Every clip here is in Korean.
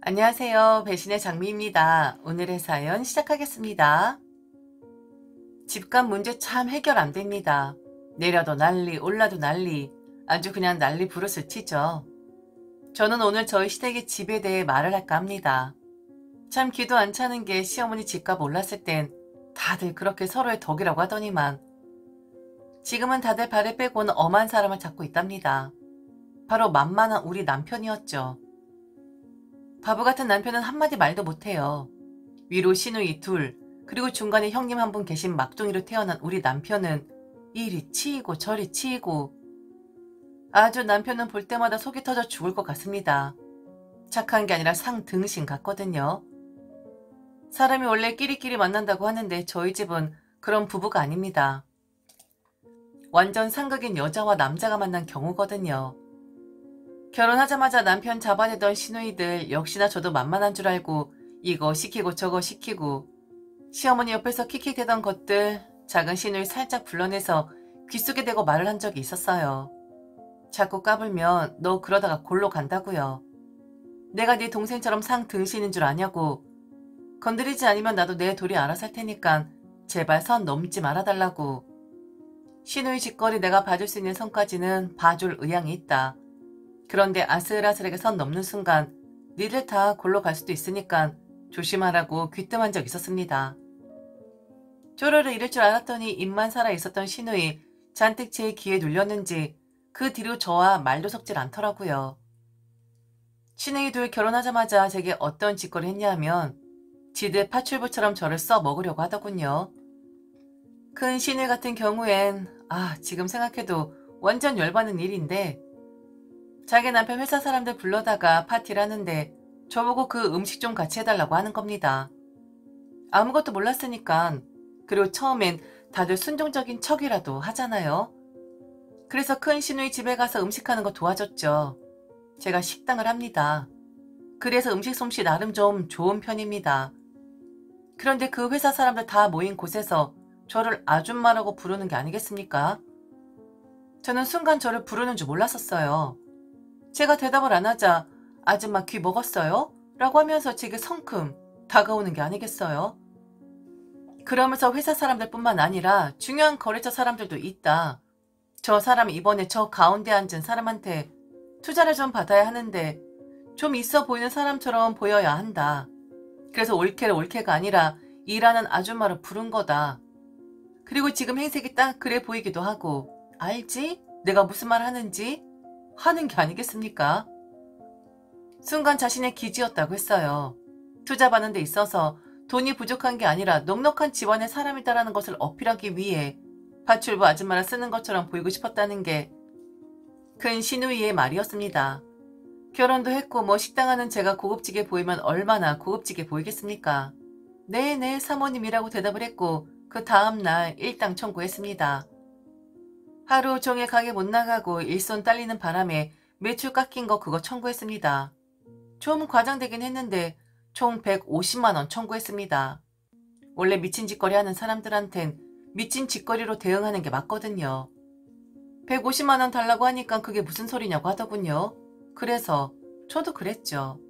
안녕하세요. 배신의 장미입니다. 오늘의 사연 시작하겠습니다. 집값 문제 참 해결 안 됩니다. 내려도 난리, 올라도 난리, 아주 그냥 난리 부르스 치죠. 저는 오늘 저희 시댁의 집에 대해 말을 할까 합니다. 참 기도 안 차는 게 시어머니 집값 올랐을 땐 다들 그렇게 서로의 덕이라고 하더니만 지금은 다들 발을 빼고는 엄한 사람을 찾고 있답니다. 바로 만만한 우리 남편이었죠. 바보 같은 남편은 한마디 말도 못해요. 위로 시누이 둘, 그리고 중간에 형님 한 분 계신 막둥이로 태어난 우리 남편은 이리 치이고 저리 치이고 아주 남편은 볼 때마다 속이 터져 죽을 것 같습니다. 착한 게 아니라 상등신 같거든요. 사람이 원래 끼리끼리 만난다고 하는데 저희 집은 그런 부부가 아닙니다. 완전 상극인 여자와 남자가 만난 경우거든요. 결혼하자마자 남편 잡아내던 시누이들 역시나 저도 만만한 줄 알고 이거 시키고 저거 시키고 시어머니 옆에서 킥킥대던 것들 작은 시누이 살짝 불러내서 귓속에 대고 말을 한 적이 있었어요. 자꾸 까불면 너 그러다가 골로 간다고요. 내가 네 동생처럼 상 등신인 줄 아냐고. 건드리지 않으면 나도 내 도리 알아서 할 테니까 제발 선 넘지 말아달라고. 시누이 짓거리 내가 봐줄 수 있는 선까지는 봐줄 의향이 있다. 그런데 아슬아슬하게 선 넘는 순간 니들 다 골로 갈 수도 있으니까 조심하라고 귀뜸한 적 있었습니다. 쪼르르 이럴 줄 알았더니 입만 살아 있었던 시누이 잔뜩 제 귀에 눌렸는지 그 뒤로 저와 말도 섞질 않더라고요. 시누이 둘 결혼하자마자 제게 어떤 짓거리 했냐 하면 지들 파출부처럼 저를 써먹으려고 하더군요. 큰 시누이 같은 경우엔 지금 생각해도 완전 열받는 일인데 자기 남편 회사 사람들 불러다가 파티를 하는데 저보고 그 음식 좀 같이 해달라고 하는 겁니다. 아무것도 몰랐으니까. 그리고 처음엔 다들 순종적인 척이라도 하잖아요. 그래서 큰 시누이 집에 가서 음식하는 거 도와줬죠. 제가 식당을 합니다. 그래서 음식 솜씨 나름 좀 좋은 편입니다. 그런데 그 회사 사람들 다 모인 곳에서 저를 아줌마라고 부르는 게 아니겠습니까? 저는 순간 저를 부르는 줄 몰랐었어요. 제가 대답을 안 하자 아줌마 귀 먹었어요? 라고 하면서 제게 성큼 다가오는 게 아니겠어요? 그러면서 회사 사람들 뿐만 아니라 중요한 거래처 사람들도 있다. 저 사람 이번에 저 가운데 앉은 사람한테 투자를 좀 받아야 하는데 좀 있어 보이는 사람처럼 보여야 한다. 그래서 올케를 올케가 아니라 일하는 아줌마로 부른 거다. 그리고 지금 행색이 딱 그래 보이기도 하고 알지? 내가 무슨 말 하는지? 하는 게 아니겠습니까? 순간 자신의 기지였다고 했어요. 투자받는 데 있어서 돈이 부족한 게 아니라 넉넉한 집안의 사람이다라는 것을 어필하기 위해 파출부 아줌마를 쓰는 것처럼 보이고 싶었다는 게 큰 시누이의 말이었습니다. 결혼도 했고 뭐 식당하는 제가 고급지게 보이면 얼마나 고급지게 보이겠습니까? 네네 사모님이라고 대답을 했고 그 다음날 일당 청구했습니다. 하루 종일 가게 못 나가고 일손 딸리는 바람에 매출 깎인 거 그거 청구했습니다. 좀 과장되긴 했는데 총 150만 원 청구했습니다. 원래 미친 짓거리 하는 사람들한텐 미친 짓거리로 대응하는 게 맞거든요. 150만 원 달라고 하니까 그게 무슨 소리냐고 하더군요. 그래서 저도 그랬죠.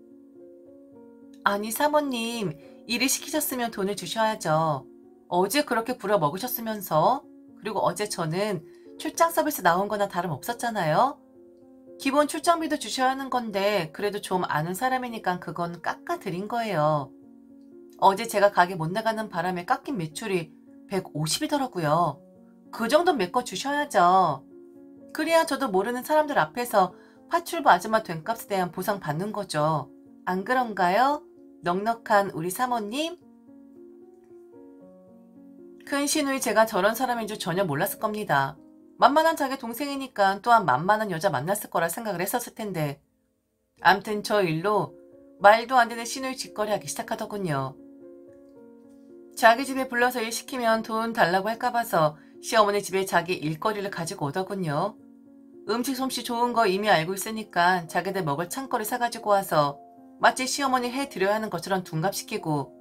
아니 사모님 일을 시키셨으면 돈을 주셔야죠. 어제 그렇게 부려먹으셨으면서. 그리고 어제 저는 출장 서비스 나온 거나 다름없었잖아요. 기본 출장비도 주셔야 하는 건데 그래도 좀 아는 사람이니까 그건 깎아드린 거예요. 어제 제가 가게 못 나가는 바람에 깎인 매출이 150이더라고요. 그 정도 메꿔 주셔야죠. 그래야 저도 모르는 사람들 앞에서 파출부 아줌마 된 값에 대한 보상 받는 거죠. 안 그런가요? 넉넉한 우리 사모님? 큰 시누이 제가 저런 사람인 줄 전혀 몰랐을 겁니다. 만만한 자기 동생이니까 또한 만만한 여자 만났을 거라 생각을 했었을 텐데 암튼 저 일로 말도 안 되는 시누이 짓거리하기 시작하더군요. 자기 집에 불러서 일 시키면 돈 달라고 할까 봐서 시어머니 집에 자기 일거리를 가지고 오더군요. 음식 솜씨 좋은 거 이미 알고 있으니까 자기들 먹을 창거리 사가지고 와서 마치 시어머니 해드려야 하는 것처럼 둔갑시키고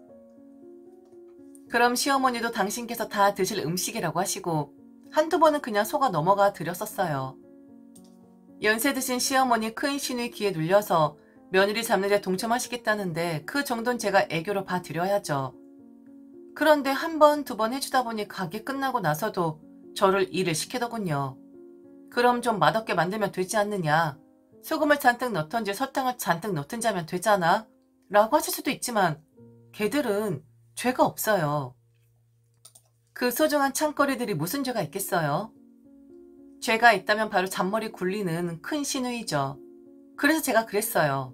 그럼 시어머니도 당신께서 다 드실 음식이라고 하시고 한두 번은 그냥 속아 넘어가 드렸었어요. 연세 드신 시어머니 큰 시누이 귀에 눌려서 며느리 잡는 데 동참하시겠다는데 그 정도는 제가 애교로 봐드려야죠. 그런데 한 번, 두 번 해주다 보니 가게 끝나고 나서도 저를 일을 시키더군요. 그럼 좀 맛없게 만들면 되지 않느냐. 소금을 잔뜩 넣던지 설탕을 잔뜩 넣던지 하면 되잖아. 라고 하실 수도 있지만 걔들은 죄가 없어요. 그 소중한 창거리들이 무슨 죄가 있겠어요? 죄가 있다면 바로 잔머리 굴리는 큰 시누이죠. 그래서 제가 그랬어요.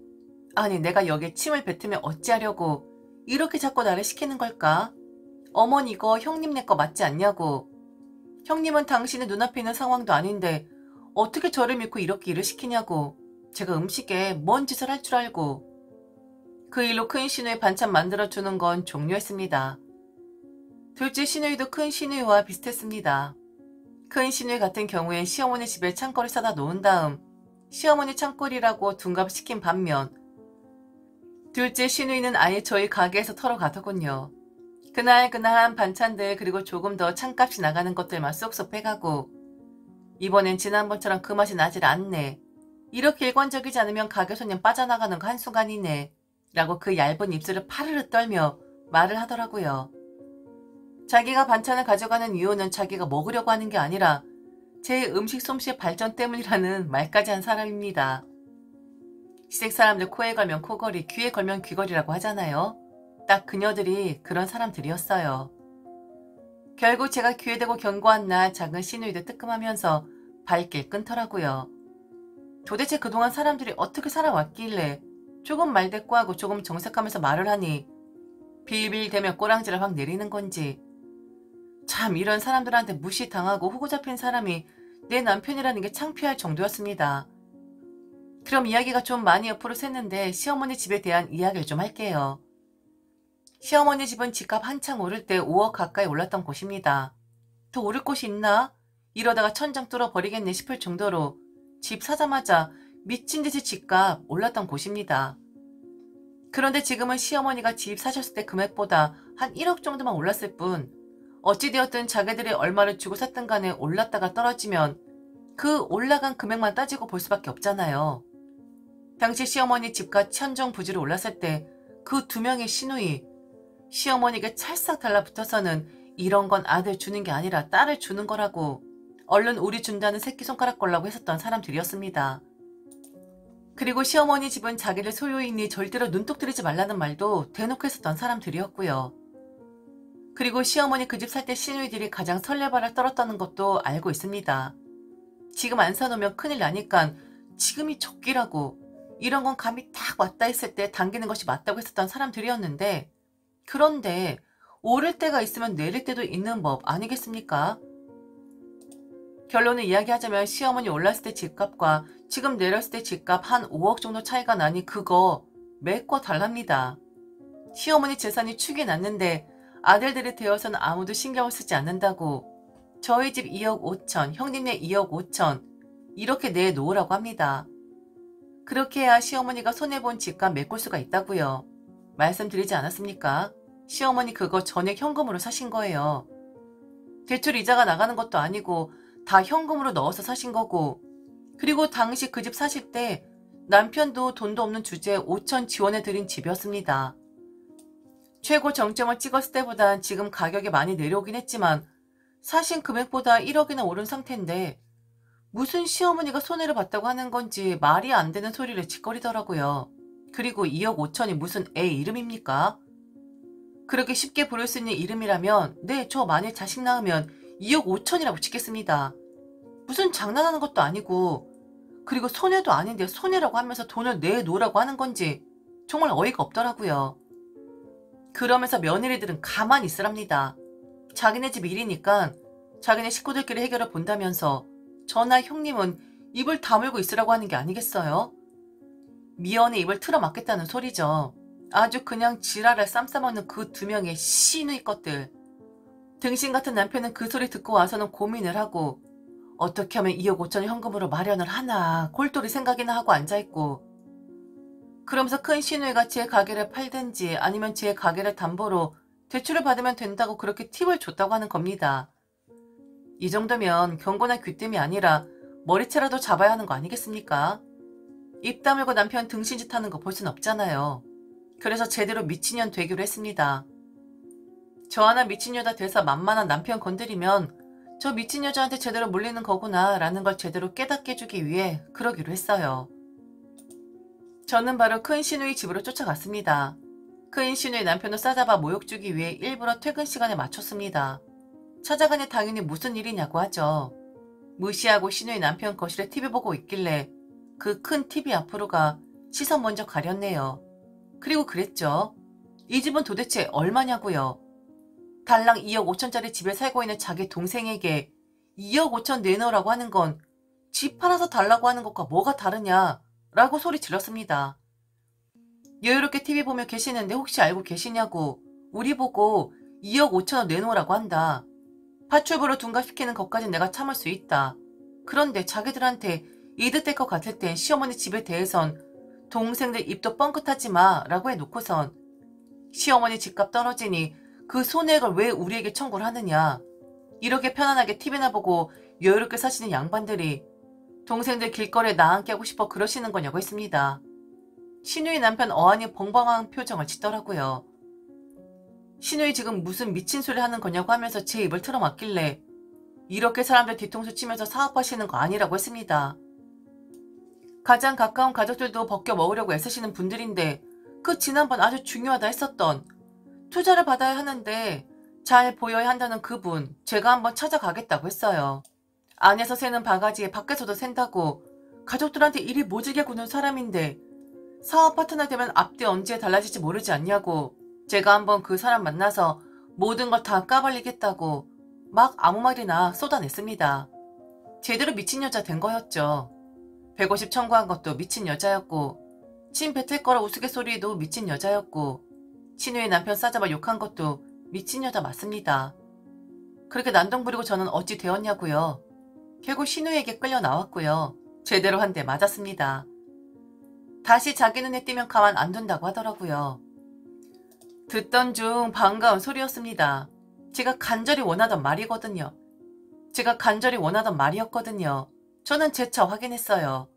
아니 내가 여기에 침을 뱉으면 어찌하려고 이렇게 자꾸 나를 시키는 걸까? 어머니 이거 형님 내 거 맞지 않냐고. 형님은 당신의 눈앞에 있는 상황도 아닌데 어떻게 저를 믿고 이렇게 일을 시키냐고. 제가 음식에 뭔 짓을 할 줄 알고. 그 일로 큰 시누이 반찬 만들어주는 건 종료했습니다. 둘째 시누이도 큰 시누이와 비슷했습니다. 큰 시누이 같은 경우엔 시어머니 집에 창고를 사다 놓은 다음 시어머니 창고리라고 둔갑시킨 반면 둘째 시누이는 아예 저희 가게에서 털어가더군요. 그날한 반찬들 그리고 조금 더 찬값이 나가는 것들만 쏙쏙 빼가고 이번엔 지난번처럼 그 맛이 나질 않네. 이렇게 일관적이지 않으면 가게 손님 빠져나가는 거 한순간이네. 라고 그 얇은 입술을 파르르 떨며 말을 하더라고요. 자기가 반찬을 가져가는 이유는 자기가 먹으려고 하는 게 아니라 제 음식 솜씨의 발전 때문이라는 말까지 한 사람입니다. 시댁 사람들 코에 걸면 코걸이, 귀에 걸면 귀걸이라고 하잖아요. 딱 그녀들이 그런 사람들이었어요. 결국 제가 귀에 대고 경고한 날 작은 시누이도 뜨끔하면서 발길 끊더라고요. 도대체 그동안 사람들이 어떻게 살아왔길래 조금 말대꾸하고 조금 정색하면서 말을 하니 빌빌대며 꼬랑지를 확 내리는 건지. 참 이런 사람들한테 무시당하고 호구 잡힌 사람이 내 남편이라는 게 창피할 정도였습니다. 그럼 이야기가 좀 많이 옆으로 샜는데 시어머니 집에 대한 이야기를 좀 할게요. 시어머니 집은 집값 한창 오를 때 5억 가까이 올랐던 곳입니다. 더 오를 곳이 있나? 이러다가 천장 뚫어버리겠네 싶을 정도로 집 사자마자 미친 듯이 집값 올랐던 곳입니다. 그런데 지금은 시어머니가 집 사셨을 때 금액보다 한 1억 정도만 올랐을 뿐 어찌되었든 자기들이 얼마를 주고 샀든 간에 올랐다가 떨어지면 그 올라간 금액만 따지고 볼 수밖에 없잖아요. 당시 시어머니 집값 천정부지로 올랐을 때 그 두 명의 시누이 시어머니에게 찰싹 달라붙어서는 이런 건 아들 주는 게 아니라 딸을 주는 거라고 얼른 우리 준다는 새끼손가락 걸라고 했었던 사람들이었습니다. 그리고 시어머니 집은 자기를 소유인이 절대로 눈독 들이지 말라는 말도 대놓고 했었던 사람들이었고요. 그리고 시어머니 그 집 살 때 시누이들이 가장 설레발을 떨었다는 것도 알고 있습니다. 지금 안 사놓으면 큰일 나니까 지금이 적기라고 이런 건 감이 딱 왔다 했을 때 당기는 것이 맞다고 했었던 사람들이었는데 그런데 오를 때가 있으면 내릴 때도 있는 법 아니겠습니까? 결론을 이야기하자면 시어머니 올랐을 때 집값과 지금 내렸을 때 집값 한 5억 정도 차이가 나니 그거 메꿔 달랍니다. 시어머니 재산이 축이 났는데 아들들이 되어서는 아무도 신경을 쓰지 않는다고 저희 집 2억 5천, 형님네 2억 5천 이렇게 내놓으라고 합니다. 그렇게 해야 시어머니가 손해본 집값 메꿀 수가 있다고요. 말씀드리지 않았습니까? 시어머니 그거 전액 현금으로 사신 거예요. 대출 이자가 나가는 것도 아니고 다 현금으로 넣어서 사신 거고 그리고 당시 그 집 사실 때 남편도 돈도 없는 주제에 5천 지원해드린 집이었습니다. 최고 정점을 찍었을 때보단 지금 가격이 많이 내려오긴 했지만 사신 금액보다 1억이나 오른 상태인데 무슨 시어머니가 손해를 봤다고 하는 건지 말이 안 되는 소리를 짓거리더라고요. 그리고 2억 5천이 무슨 애 이름입니까? 그렇게 쉽게 부를 수 있는 이름이라면 네, 저 만일 자식 낳으면 2억 5천이라고 짓겠습니다. 무슨 장난하는 것도 아니고 그리고 손해도 아닌데 손해라고 하면서 돈을 내놓으라고 하는 건지 정말 어이가 없더라고요. 그러면서 며느리들은 가만히 있으랍니다. 자기네 집 일이니까 자기네 식구들끼리 해결을 본다면서 저나 형님은 입을 다물고 있으라고 하는 게 아니겠어요? 미연에 입을 틀어막겠다는 소리죠. 아주 그냥 지랄을 쌈싸먹는 그 두 명의 시누이 것들. 등신 같은 남편은 그 소리 듣고 와서는 고민을 하고 어떻게 하면 2억 5천 현금으로 마련을 하나 골똘히 생각이나 하고 앉아있고 그러면서 큰 시누이가 제 가게를 팔든지 아니면 제 가게를 담보로 대출을 받으면 된다고 그렇게 팁을 줬다고 하는 겁니다. 이 정도면 경고나 귀뜸이 아니라 머리채라도 잡아야 하는 거 아니겠습니까? 입 다물고 남편 등신짓 하는 거 볼 순 없잖아요. 그래서 제대로 미친년 되기로 했습니다. 저 하나 미친 여자 돼서 만만한 남편 건드리면 저 미친 여자한테 제대로 몰리는 거구나 라는 걸 제대로 깨닫게 해주기 위해 그러기로 했어요. 저는 바로 큰 시누이 집으로 쫓아갔습니다. 큰 시누이 남편을 싸잡아 모욕 주기 위해 일부러 퇴근 시간에 맞췄습니다. 찾아가니 당연히 무슨 일이냐고 하죠. 무시하고 시누이 남편 거실에 TV 보고 있길래 그 큰 TV 앞으로 가 시선 먼저 가렸네요. 그리고 그랬죠. 이 집은 도대체 얼마냐고요. 달랑 2억 5천짜리 집에 살고 있는 자기 동생에게 2억 5천 내놓으라고 하는 건 집 팔아서 달라고 하는 것과 뭐가 다르냐 라고 소리 질렀습니다. 여유롭게 TV 보며 계시는데 혹시 알고 계시냐고 우리 보고 2억 5천원 내놓으라고 한다. 파출부로 둔갑시키는 것까진 내가 참을 수 있다. 그런데 자기들한테 이득 될 것 같을 땐 시어머니 집에 대해선 동생들 입도 뻥끗하지 마 라고 해놓고선 시어머니 집값 떨어지니 그 손해액을 왜 우리에게 청구를 하느냐. 이렇게 편안하게 TV나 보고 여유롭게 사시는 양반들이 동생들 길거리에 나앉게 하고 싶어 그러시는 거냐고 했습니다. 시누이 남편 어안이 벙벙한 표정을 짓더라고요. 시누이 지금 무슨 미친 소리 하는 거냐고 하면서 제 입을 틀어막길래 이렇게 사람들 뒤통수 치면서 사업하시는 거 아니라고 했습니다. 가장 가까운 가족들도 벗겨 먹으려고 애쓰시는 분들인데 그 지난번 아주 중요하다 했었던 투자를 받아야 하는데 잘 보여야 한다는 그분 제가 한번 찾아가겠다고 했어요. 안에서 새는 바가지에 밖에서도 샌다고 가족들한테 일이 모질게 구는 사람인데 사업 파트너 되면 앞뒤 언제 달라질지 모르지 않냐고 제가 한번 그 사람 만나서 모든 걸 다 까발리겠다고 막 아무 말이나 쏟아냈습니다. 제대로 미친 여자 된 거였죠. 150 청구한 것도 미친 여자였고 침 뱉을 거라 우스갯소리도 미친 여자였고 시누이 남편 싸잡아 욕한 것도 미친 여자 맞습니다. 그렇게 난동 부리고 저는 어찌 되었냐고요. 결국 시누이에게 끌려 나왔고요. 제대로 한 대 맞았습니다. 다시 자기 눈에 띄면 가만 안 둔다고 하더라고요. 듣던 중 반가운 소리였습니다. 제가 간절히 원하던 말이거든요. 제가 간절히 원하던 말이었거든요. 저는 재차 확인했어요.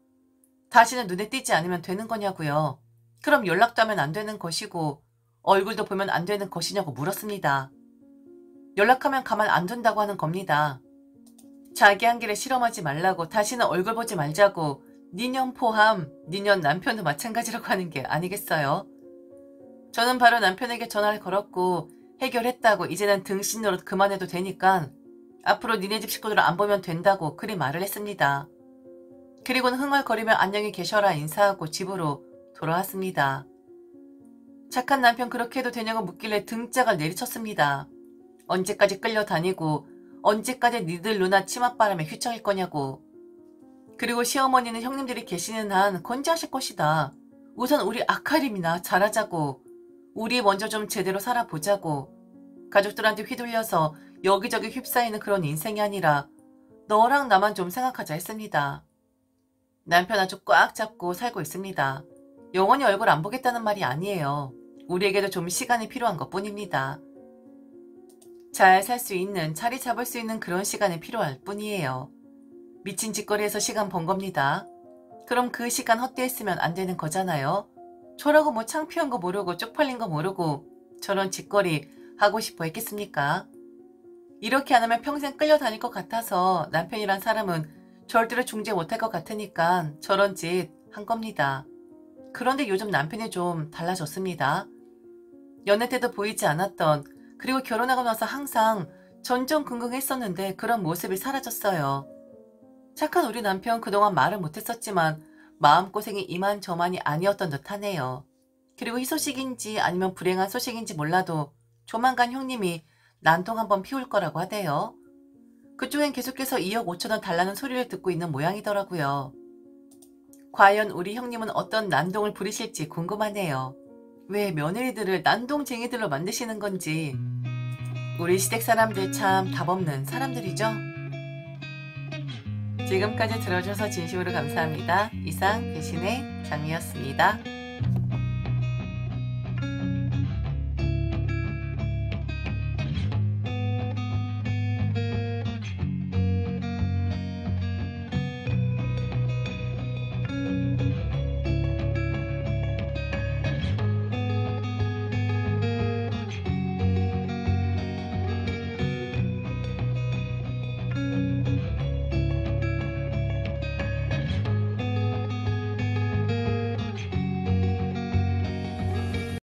다시는 눈에 띄지 않으면 되는 거냐고요. 그럼 연락도 하면 안 되는 것이고 얼굴도 보면 안 되는 것이냐고 물었습니다. 연락하면 가만 안 둔다고 하는 겁니다. 자기 한길에 실험하지 말라고 다시는 얼굴 보지 말자고 니년 포함 니년 남편도 마찬가지라고 하는 게 아니겠어요? 저는 바로 남편에게 전화를 걸었고 해결했다고 이제는 등신 노릇 그만해도 되니까 앞으로 니네 집 식구들 안 보면 된다고 그리 말을 했습니다. 그리고는 흥얼거리며 안녕히 계셔라 인사하고 집으로 돌아왔습니다. 착한 남편 그렇게 해도 되냐고 묻길래 등짝을 내리쳤습니다. 언제까지 끌려다니고 언제까지 니들 누나 치맛바람에 휘청일 거냐고. 그리고 시어머니는 형님들이 계시는 한 건재하실 것이다. 우선 우리 아카림이나 잘하자고. 우리 먼저 좀 제대로 살아보자고. 가족들한테 휘둘려서 여기저기 휩싸이는 그런 인생이 아니라 너랑 나만 좀 생각하자 했습니다. 남편 아주 꽉 잡고 살고 있습니다. 영원히 얼굴 안 보겠다는 말이 아니에요. 우리에게도 좀 시간이 필요한 것뿐입니다. 잘 살 수 있는, 자리 잡을 수 있는 그런 시간이 필요할 뿐이에요. 미친 짓거리에서 시간 번 겁니다. 그럼 그 시간 헛되했으면 안 되는 거잖아요. 저라고 뭐 창피한 거 모르고 쪽팔린 거 모르고 저런 짓거리 하고 싶어 했겠습니까? 이렇게 안 하면 평생 끌려다닐 것 같아서 남편이란 사람은 절대로 중재 못할 것 같으니까 저런 짓 한 겁니다. 그런데 요즘 남편이 좀 달라졌습니다. 연애 때도 보이지 않았던, 그리고 결혼하고 나서 항상 전전긍긍했었는데 그런 모습이 사라졌어요. 착한 우리 남편 그동안 말을 못했었지만 마음고생이 이만저만이 아니었던 듯 하네요. 그리고 희소식인지 아니면 불행한 소식인지 몰라도 조만간 형님이 난동 한번 피울 거라고 하대요. 그쪽엔 계속해서 2억 5천원 달라는 소리를 듣고 있는 모양이더라고요. 과연 우리 형님은 어떤 난동을 부리실지 궁금하네요. 왜 며느리들을 난동쟁이들로 만드시는 건지. 우리 시댁 사람들 참 답없는 사람들이죠. 지금까지 들어주셔서 진심으로 감사합니다. 이상 배신의 장미였습니다.